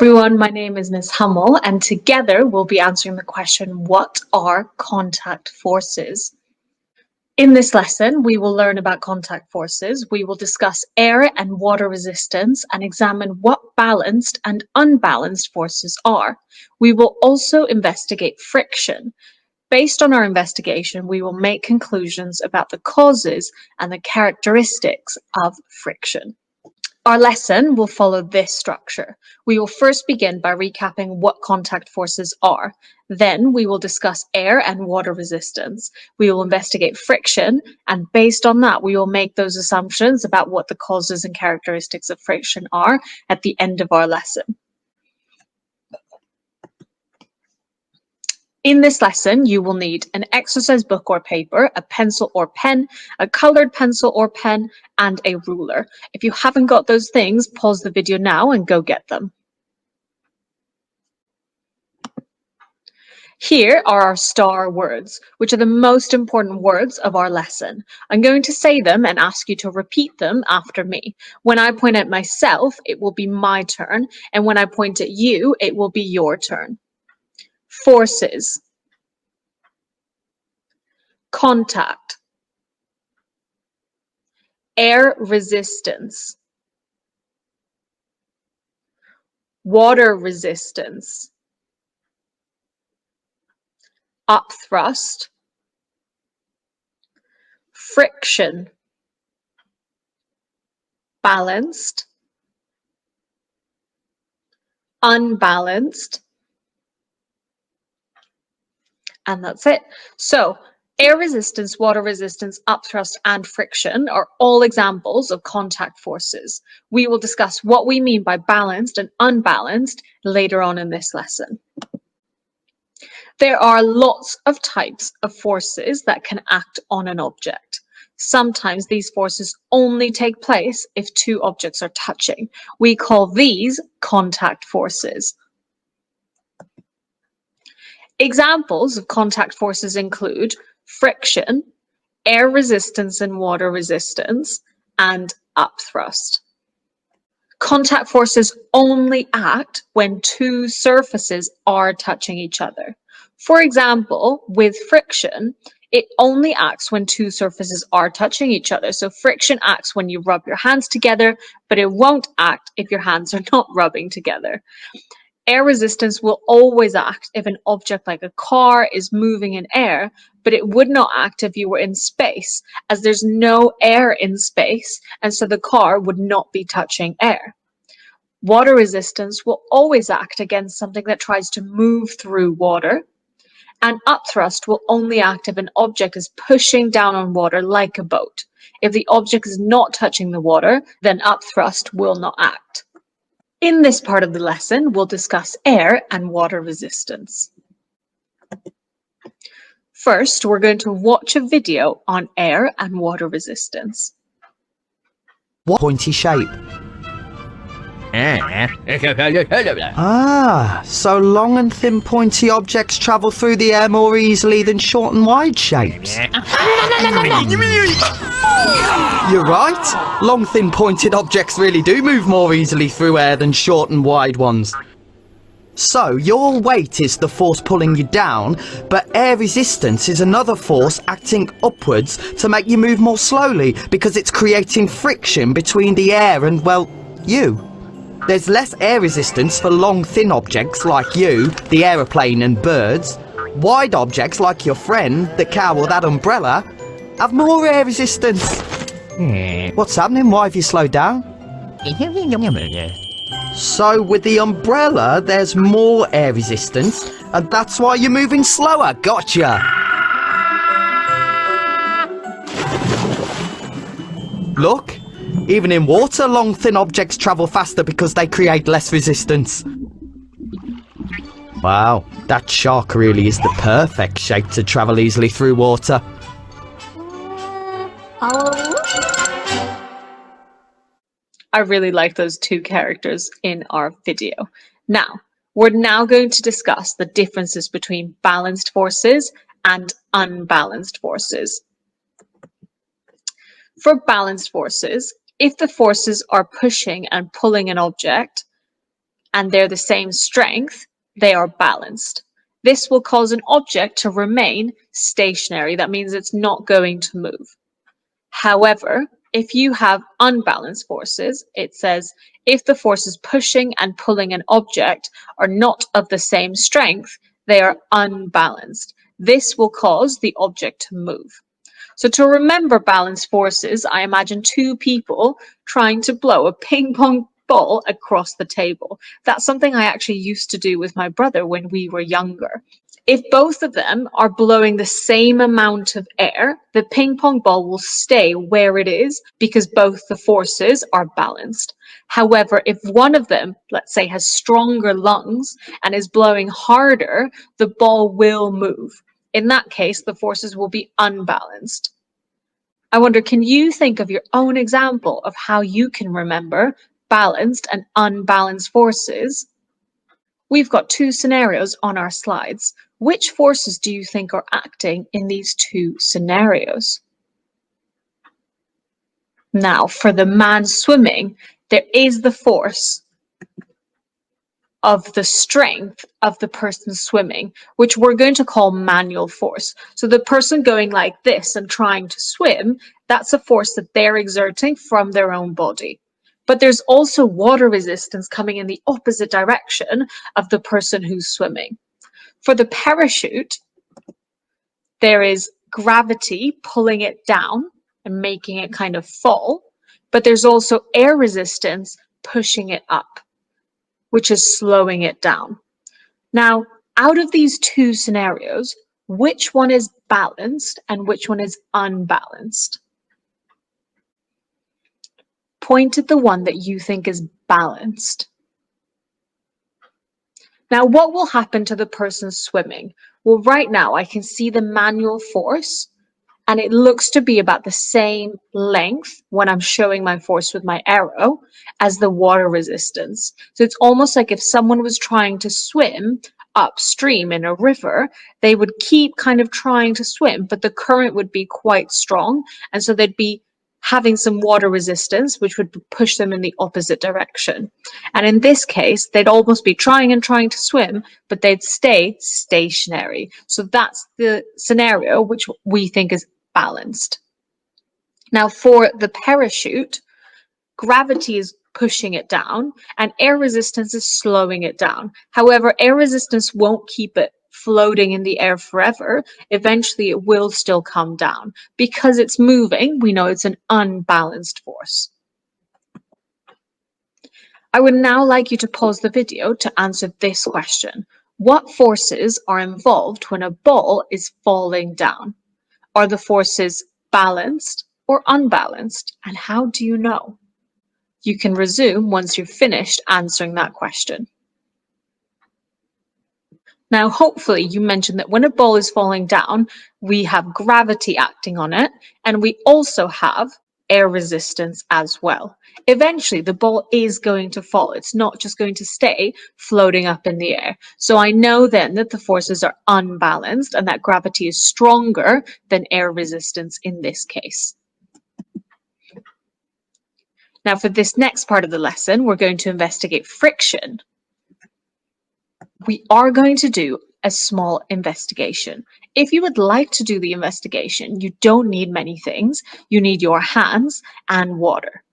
everyone, my name is Ms. Hummel, and together we'll be answering the question, what are contact forces? In this lesson, we will learn about contact forces, we will discuss air and water resistance and examine what balanced and unbalanced forces are. We will also investigate friction. Based on our investigation, we will make conclusions about the causes and the characteristics of friction. Our lesson will follow this structure. We will first begin by recapping what contact forces are. Then we will discuss air and water resistance. We will investigate friction, and based on that, we will make those assumptions about what the causes and characteristics of friction are at the end of our lesson. In this lesson, you will need an exercise book or paper, a pencil or pen, a colored pencil or pen, and a ruler. If you haven't got those things, pause the video now and go get them. Here are our star words, which are the most important words of our lesson. I'm going to say them and ask you to repeat them after me. When I point at myself, it will be my turn, and when I point at you, it will be your turn. Forces. Contact. Air resistance. Water resistance. Upthrust. Friction. Balanced. Unbalanced. And that's it. So air resistance, water resistance, upthrust, and friction are all examples of contact forces. We will discuss what we mean by balanced and unbalanced later on in this lesson. There are lots of types of forces that can act on an object. Sometimes these forces only take place if two objects are touching. We call these contact forces. Examples of contact forces include friction, air resistance and water resistance, and upthrust. Contact forces only act when two surfaces are touching each other. For example, with friction, it only acts when two surfaces are touching each other. So friction acts when you rub your hands together, but it won't act if your hands are not rubbing together. Air resistance will always act if an object like a car is moving in air, but it would not act if you were in space, as there's no air in space, and so the car would not be touching air. Water resistance will always act against something that tries to move through water, and upthrust will only act if an object is pushing down on water like a boat. If the object is not touching the water, then upthrust will not act. In this part of the lesson, we'll discuss air and water resistance. First, we're going to watch a video on air and water resistance. What pointy shape? So long and thin pointy objects travel through the air more easily than short and wide shapes. You're right. Long, thin, pointed objects really do move more easily through air than short and wide ones. So, your weight is the force pulling you down, but air resistance is another force acting upwards to make you move more slowly because it's creating friction between the air and, well, you. There's less air resistance for long, thin objects like you, the aeroplane and birds. Wide objects like your friend, the cow or that umbrella, have more air resistance. What's happening? Why have you slowed down? So with the umbrella, there's more air resistance, and that's why you're moving slower. Gotcha! Look, even in water, long, thin objects travel faster because they create less resistance. Wow, that shark really is the perfect shape to travel easily through water. I really like those two characters in our video. Now, we're now going to discuss the differences between balanced forces and unbalanced forces. For balanced forces, if the forces are pushing and pulling an object, and they're the same strength, they are balanced. This will cause an object to remain stationary. That means it's not going to move. However, if you have unbalanced forces, it says if the forces pushing and pulling an object are not of the same strength, they are unbalanced. This will cause the object to move. So to remember balanced forces, I imagine two people trying to blow a ping pong ball across the table. That's something I actually used to do with my brother when we were younger. If both of them are blowing the same amount of air, the ping pong ball will stay where it is because both the forces are balanced. However, if one of them, let's say, has stronger lungs and is blowing harder, the ball will move. In that case, the forces will be unbalanced. I wonder, can you think of your own example of how you can remember balanced and unbalanced forces? We've got two scenarios on our slides. Which forces do you think are acting in these two scenarios? Now, for the man swimming, there is the force of the strength of the person swimming, which we're going to call manual force. So the person going like this and trying to swim, that's a force that they're exerting from their own body. But there's also water resistance coming in the opposite direction of the person who's swimming. For the parachute, there is gravity pulling it down and making it kind of fall, but there's also air resistance pushing it up, which is slowing it down. Now, out of these two scenarios, which one is balanced and which one is unbalanced? Point at the one that you think is balanced. Now, what will happen to the person swimming? Well, right now I can see the manual force, and it looks to be about the same length when I'm showing my force with my arrow as the water resistance. So it's almost like if someone was trying to swim upstream in a river, they would keep kind of trying to swim, but the current would be quite strong, and so they'd be having some water resistance, which would push them in the opposite direction. And in this case, they'd almost be trying and trying to swim, but they'd stay stationary. So that's the scenario which we think is balanced. Now, for the parachute, gravity is pushing it down and air resistance is slowing it down. However, air resistance won't keep it floating in the air forever. Eventually it will still come down. Because it's moving, we know it's an unbalanced force. I would now like you to pause the video to answer this question. What forces are involved when a ball is falling down? Are the forces balanced or unbalanced? And how do you know? You can resume once you've finished answering that question. Now, hopefully you mentioned that when a ball is falling down, we have gravity acting on it, and we also have air resistance as well. Eventually, the ball is going to fall. It's not just going to stay floating up in the air. So I know then that the forces are unbalanced and that gravity is stronger than air resistance in this case. Now, for this next part of the lesson, we're going to investigate friction. We are going to do a small investigation. If you would like to do the investigation, you don't need many things. You need your hands and water.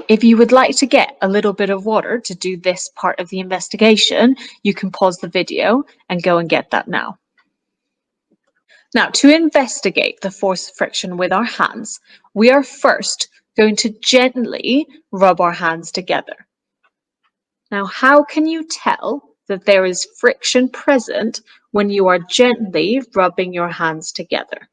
If you would like to get a little bit of water to do this part of the investigation, you can pause the video and go and get that now. Now, to investigate the force of friction with our hands, we are first going to gently rub our hands together. Now, how can you tell that there is friction present when you are gently rubbing your hands together?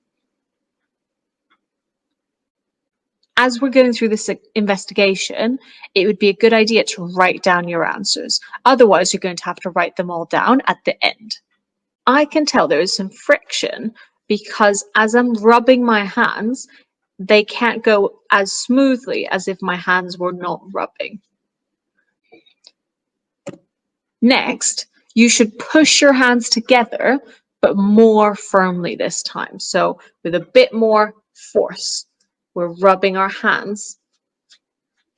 As we're going through this investigation, it would be a good idea to write down your answers. Otherwise, you're going to have to write them all down at the end. I can tell there is some friction because as I'm rubbing my hands, they can't go as smoothly as if my hands were not rubbing. Next, you should push your hands together, but more firmly this time. So with a bit more force, we're rubbing our hands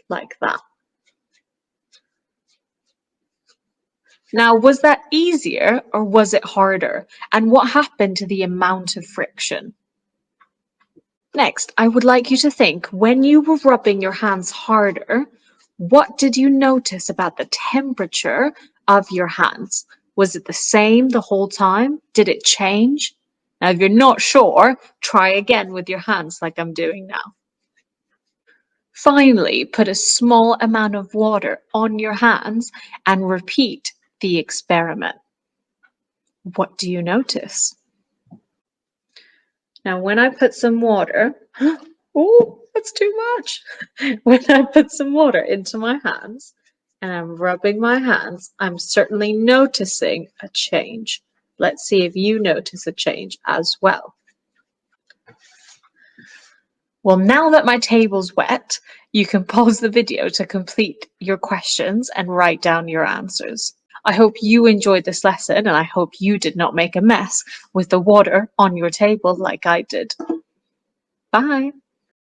like that. Now, was that easier or was it harder? And what happened to the amount of friction? Next, I would like you to think when you were rubbing your hands harder, what did you notice about the temperature of your hands? Was it the same the whole time? Did it change? Now, if you're not sure, try again with your hands like I'm doing now. Finally, put a small amount of water on your hands and repeat the experiment. What do you notice? Now, when I put some water, oh, that's too much. When I put some water into my hands and I'm rubbing my hands, I'm certainly noticing a change. Let's see if you notice a change as well. Well, now that my table's wet, you can pause the video to complete your questions and write down your answers. I hope you enjoyed this lesson and I hope you did not make a mess with the water on your table like I did. Bye.